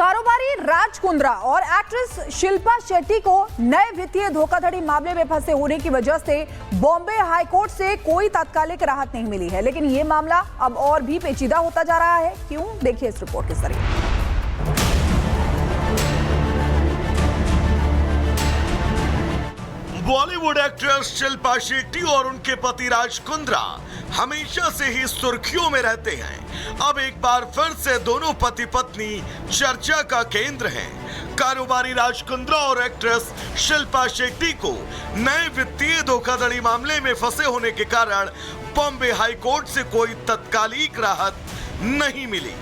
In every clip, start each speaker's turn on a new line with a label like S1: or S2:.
S1: कारोबारी राज कुंद्रा और एक्ट्रेस शिल्पा शेट्टी को नए वित्तीय धोखाधड़ी मामले में फंसे होने की वजह से बॉम्बे हाई कोर्ट से कोई तात्कालिक राहत नहीं मिली है, लेकिन ये मामला अब और भी पेचीदा होता जा रहा है। क्यों, देखिए इस रिपोर्ट के जरिए।
S2: बॉलीवुड एक्ट्रेस शिल्पा शेट्टी और उनके पति राज कुंद्रा हमेशा से ही सुर्खियों में रहते हैं। अब एक बार फिर से दोनों पति पत्नी चर्चा का केंद्र हैं। कारोबारी राज कुंद्रा और एक्ट्रेस शिल्पा शेट्टी को नए वित्तीय धोखाधड़ी मामले में फंसे होने के कारण बॉम्बे हाई कोर्ट से कोई तत्कालिक राहत नहीं मिली।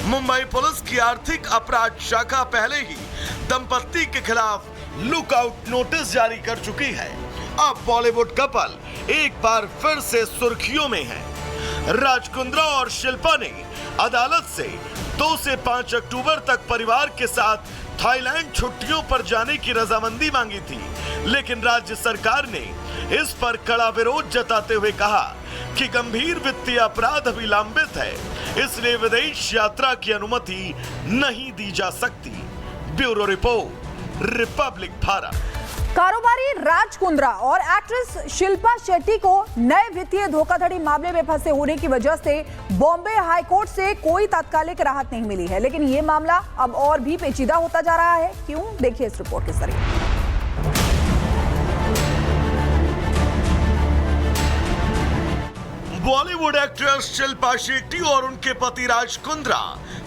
S2: मुंबई पुलिस की आर्थिक अपराध शाखा पहले ही दंपत्ति के खिलाफ लुकआउट नोटिस जारी कर चुकी है। अब बॉलीवुड कपल एक बार फिर से सुर्खियों में है। राज कुंद्रा और शिल्पा ने अदालत से 2 से 5 अक्टूबर तक परिवार के साथ थाईलैंड छुट्टियों पर जाने की रजामंदी मांगी थी, लेकिन राज्य सरकार ने इस पर कड़ा विरोध जताते हुए कहा कि गंभीर वित्तीय अपराध अभी लंबित है, इसलिए विदेश यात्रा की अनुमति नहीं दी जा सकती। Bureau report, Republic Bharat.
S1: कारोबारी राज कुंद्रा और एक्ट्रेस शिल्पा शेट्टी को नए वित्तीय धोखाधड़ी मामले में फंसे होने की वजह से बॉम्बे हाई कोर्ट से कोई तात्कालिक राहत नहीं मिली है, लेकिन ये मामला अब और भी पेचीदा होता जा रहा है। क्यों, देखिए इस रिपोर्ट के जरिए।
S2: बॉलीवुड एक्ट्रेस शिल्पा शेट्टी और उनके पति राज कुंद्रा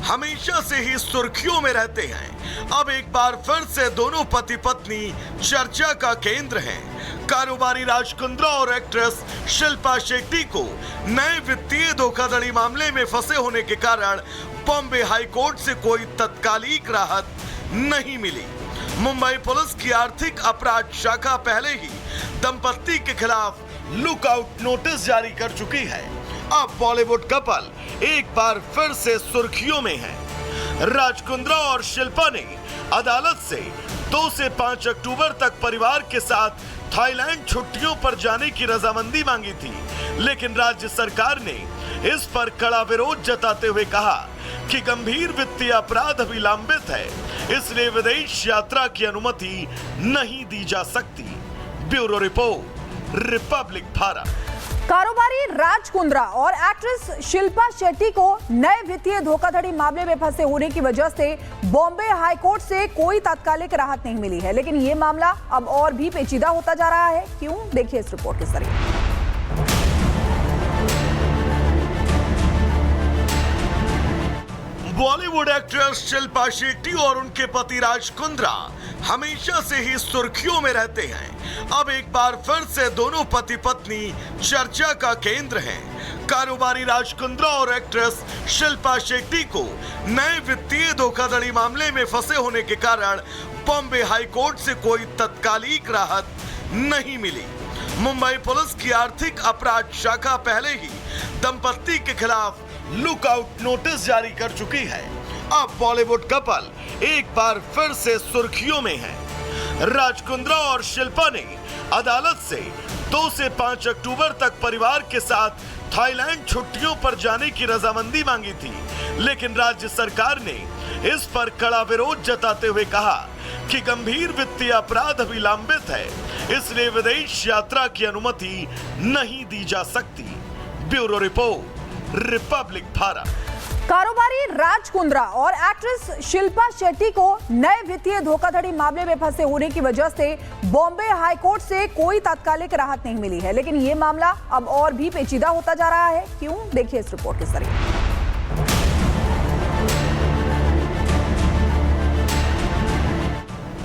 S2: हमेशा से ही सुर्खियों में रहते हैं। अब एक बार फिर से दोनों पति पत्नी चर्चा का केंद्र हैं। कारोबारी राज कुंद्रा और एक्ट्रेस शिल्पा शेट्टी को नए वित्तीय धोखाधड़ी मामले में फंसे होने के कारण बॉम्बे हाई कोर्ट से कोई तत्कालिक राहत नहीं मिली। मुंबई पुलिस की आर्थिक अपराध शाखा पहले ही दंपत्ति के खिलाफ लुकआउट नोटिस जारी कर चुकी है। अब बॉलीवुड कपल एक बार फिर से सुर्खियों में है। राज कुंद्रा और शिल्पा ने अदालत से 2 से 5 अक्टूबर तक परिवार के साथ थाईलैंड छुट्टियों पर जाने की रजामंदी मांगी थी, लेकिन राज्य सरकार ने इस पर कड़ा विरोध जताते हुए कहा कि गंभीर वित्तीय अपराध अभी लंबित है, इसलिए विदेश यात्रा की अनुमति नहीं दी जा सकती। Bureau report, Republic Bharat.
S1: कारोबारी राज कुंद्रा और एक्ट्रेस शिल्पा शेट्टी को नए वित्तीय धोखाधड़ी मामले में फंसे होने की वजह से बॉम्बे हाई कोर्ट से कोई तात्कालिक राहत नहीं मिली है, लेकिन ये मामला अब और भी पेचीदा होता जा रहा है। क्यों, देखिए इस रिपोर्ट के जरिए।
S2: बॉलीवुड एक्ट्रेस शिल्पा शेट्टी और उनके पति राज कुंद्रा हमेशा से ही सुर्खियों में रहते हैं। अब एक बार फिर से दोनों पति पत्नी चर्चा का केंद्र हैं। कारोबारी राज कुंद्रा और एक्ट्रेस शिल्पा शेट्टी को नए वित्तीय धोखाधड़ी मामले में फंसे होने के कारण बॉम्बे हाई कोर्ट से कोई तत्कालिक राहत नहीं मिली। मुंबई पुलिस की आर्थिक अपराध शाखा पहले ही दंपत्ति के खिलाफ लुकआउट नोटिस जारी कर चुकी है। अब बॉलीवुड कपल एक बार फिर से सुर्खियों में है। राज कुंद्रा और शिल्पा ने अदालत से 2 से 5 अक्टूबर तक परिवार के साथ थाईलैंड छुट्टियों पर जाने की रजामंदी मांगी थी, लेकिन राज्य सरकार ने इस पर कड़ा विरोध जताते हुए कहा कि गंभीर वित्तीय अपराध अभी लंबित है, इसलिए विदेश यात्रा की अनुमति नहीं दी जा सकती। Bureau report, Republic Bharat.
S1: कारोबारी राज कुंद्रा और एक्ट्रेस शिल्पा शेट्टी को नए वित्तीय धोखाधड़ी मामले में फंसे होने की वजह से बॉम्बे हाई कोर्ट से कोई तात्कालिक राहत नहीं मिली है, लेकिन ये मामला अब और भी पेचीदा होता जा रहा है। क्यों, देखिए इस रिपोर्ट के जरिए।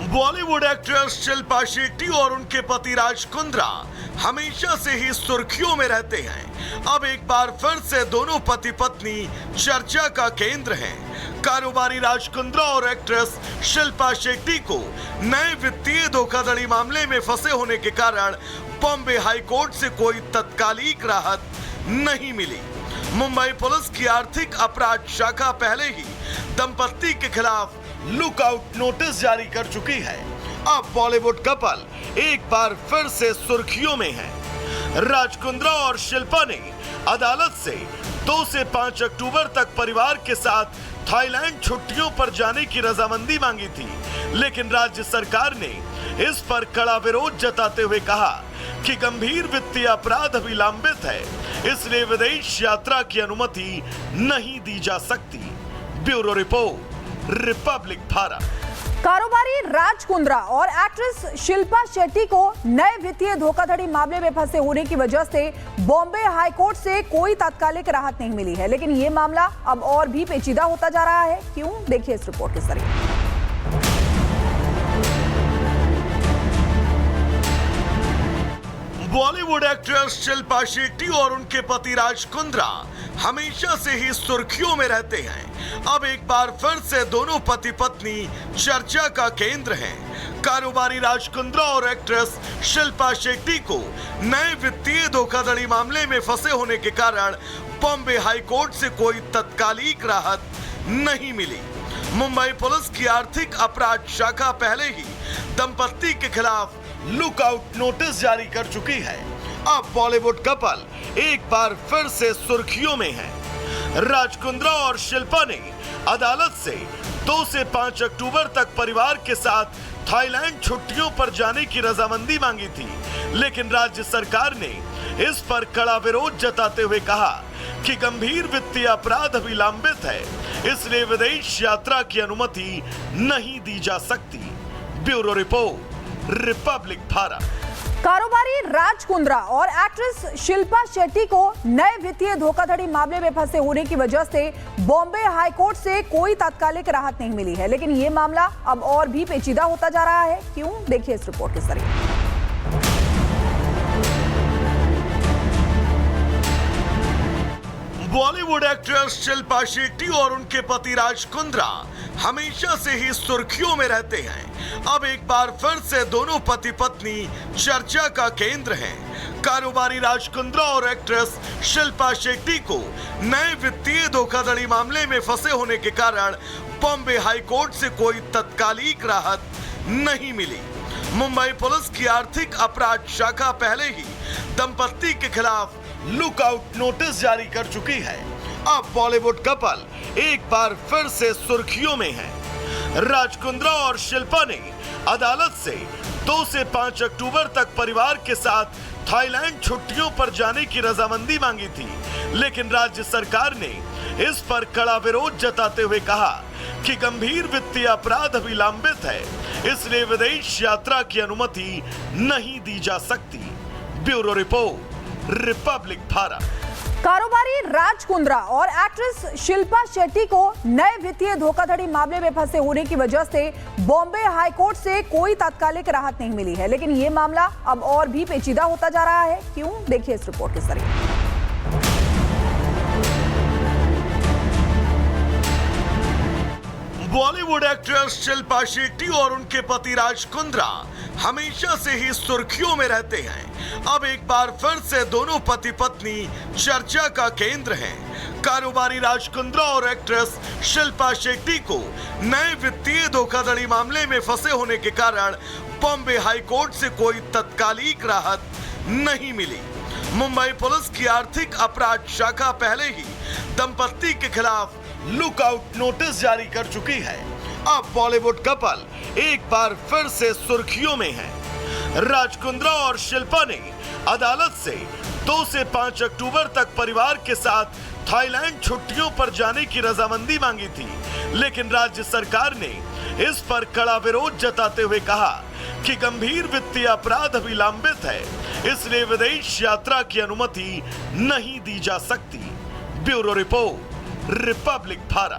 S2: बॉलीवुड एक्ट्रेस शिल्पा शेट्टी और उनके पति राज कुंद्रा हमेशा से ही सुर्खियों में रहते हैं। अब एक बार फिर से दोनों पति पत्नी चर्चा का केंद्र हैं। कारोबारी राज कुंद्रा और एक्ट्रेस शिल्पा शेट्टी को नए वित्तीय धोखाधड़ी मामले में फंसे होने के कारण बॉम्बे हाई कोर्ट से कोई तत्कालिक राहत नहीं मिली। मुंबई पुलिस की आर्थिक अपराध शाखा पहले ही दंपत्ति के खिलाफ लुकआउट नोटिस जारी कर चुकी है। अब बॉलीवुड कपल एक बार फिर से सुर्खियों में है। राज कुंद्रा और शिल्पा ने अदालत से 2 से 5 अक्टूबर तक परिवार के साथ थाईलैंड छुट्टियों पर जाने की रजामंदी मांगी थी, लेकिन राज्य सरकार ने इस पर कड़ा विरोध जताते हुए कहा कि गंभीर वित्तीय अपराध अभी लंबित है, इसलिए विदेश यात्रा की अनुमति नहीं दी जा सकती। Bureau report, Republic Bharat.
S1: कारोबारी राज कुंद्रा और एक्ट्रेस शिल्पा शेट्टी को नए वित्तीय धोखाधड़ी मामले में फंसे होने की वजह से बॉम्बे हाईकोर्ट से कोई तात्कालिक राहत नहीं मिली है, लेकिन ये मामला अब और भी पेचीदा होता जा रहा है। क्यों? देखिए इस रिपोर्ट के जरिए।
S2: बॉलीवुड एक्ट्रेस शिल्पा शेट्टी और उनके पति राज कुंद्रा हमेशा से ही सुर्खियों में रहते हैं। अब एक बार फिर से दोनों पति पत्नी चर्चा का केंद्र हैं। कारोबारी राज कुंद्रा और एक्ट्रेस शिल्पा शेट्टी को नए वित्तीय धोखाधड़ी मामले में फंसे होने के कारण बॉम्बे हाईकोर्ट से कोई तत्कालिक राहत नहीं मिली। मुंबई पुलिस की आर्थिक अपराध शाखा पहले ही दंपत्ति के खिलाफ लुकआउट नोटिस जारी कर चुकी है। अब बॉलीवुड कपल एक बार फिर से सुर्खियों में है। राज कुंद्रा और शिल्पा ने अदालत से 2 से 5 अक्टूबर तक परिवार के साथ थाईलैंड छुट्टियों पर जाने की रजामंदी मांगी थी, लेकिन राज्य सरकार ने इस पर कड़ा विरोध जताते हुए कहा कि गंभीर वित्तीय अपराध अभी लंबित है, इसलिए विदेश यात्रा की अनुमति नहीं दी जा सकती। Bureau report, Republic Bharat.
S1: कारोबारी राज कुंद्रा और एक्ट्रेस शिल्पा शेट्टी को नए वित्तीय धोखाधड़ी मामले में फंसे होने की वजह से बॉम्बे हाईकोर्ट से कोई तात्कालिक राहत नहीं मिली है, लेकिन ये मामला अब और भी पेचीदा होता जा रहा है। क्यों? देखिए इस रिपोर्ट के जरिए।
S2: बॉलीवुड एक्ट्रेस शिल्पा शेट्टी और उनके पति राज कुंद्रा हमेशा से ही सुर्खियों में रहते हैं। अब एक बार फिर से दोनों पति पत्नी चर्चा का केंद्र हैं। कारोबारी राज कुंद्रा और एक्ट्रेस शिल्पा शेट्टी को नए वित्तीय धोखाधड़ी मामले में फंसे होने के कारण बॉम्बे हाईकोर्ट से कोई तत्कालिक राहत नहीं मिली। मुंबई पुलिस की आर्थिक अपराध शाखा पहले ही दंपत्ति के खिलाफ लुकआउट नोटिस जारी कर चुकी है। अब बॉलीवुड कपल एक बार फिर से सुर्खियों में है। राज कुंद्रा और शिल्पा ने अदालत से 2 से 5 अक्टूबर तक परिवार के साथ थाईलैंड छुट्टियों पर जाने की रजामंदी मांगी थी, लेकिन राज्य सरकार ने इस पर कड़ा विरोध जताते हुए कहा कि गंभीर वित्तीय अपराध अभी लंबित है, इसलिए विदेश यात्रा की अनुमति नहीं दी जा सकती। Bureau report, Republic Bharat.
S1: कारोबारी राज कुंद्रा और एक्ट्रेस शिल्पा शेट्टी को नए वित्तीय धोखाधड़ी मामले में फंसे होने की वजह से बॉम्बे हाईकोर्ट से कोई तात्कालिक राहत नहीं मिली है, लेकिन ये मामला अब और भी पेचीदा होता जा रहा है। क्यों? देखिए इस रिपोर्ट के जरिए।
S2: बॉलीवुड एक्ट्रेस शिल्पा शेट्टी और उनके पति राज कुंद्रा हमेशा से ही सुर्खियों में रहते हैं। अब एक बार फिर से दोनों पति पत्नी चर्चा का केंद्र हैं। कारोबारी राज कुंद्रा और एक्ट्रेस शिल्पा शेट्टी को नए वित्तीय धोखाधड़ी मामले में फंसे होने के कारण बॉम्बे हाईकोर्ट से कोई तत्कालिक राहत नहीं मिली। मुंबई पुलिस की आर्थिक अपराध शाखा पहले ही दंपत्ति के खिलाफ लुकआउट नोटिस जारी कर चुकी है। अब बॉलीवुड कपल एक बार फिर से सुर्खियों में है। राज कुंद्रा और शिल्पा ने अदालत से 2 से 5 अक्टूबर तक परिवार के साथ थाईलैंड छुट्टियों पर जाने की रजामंदी मांगी थी, लेकिन राज्य सरकार ने इस पर कड़ा विरोध जताते हुए कहा कि गंभीर वित्तीय अपराध अभी लंबित है, इसलिए विदेश यात्रा की अनुमति नहीं दी जा सकती। Bureau report, Republic Bharat.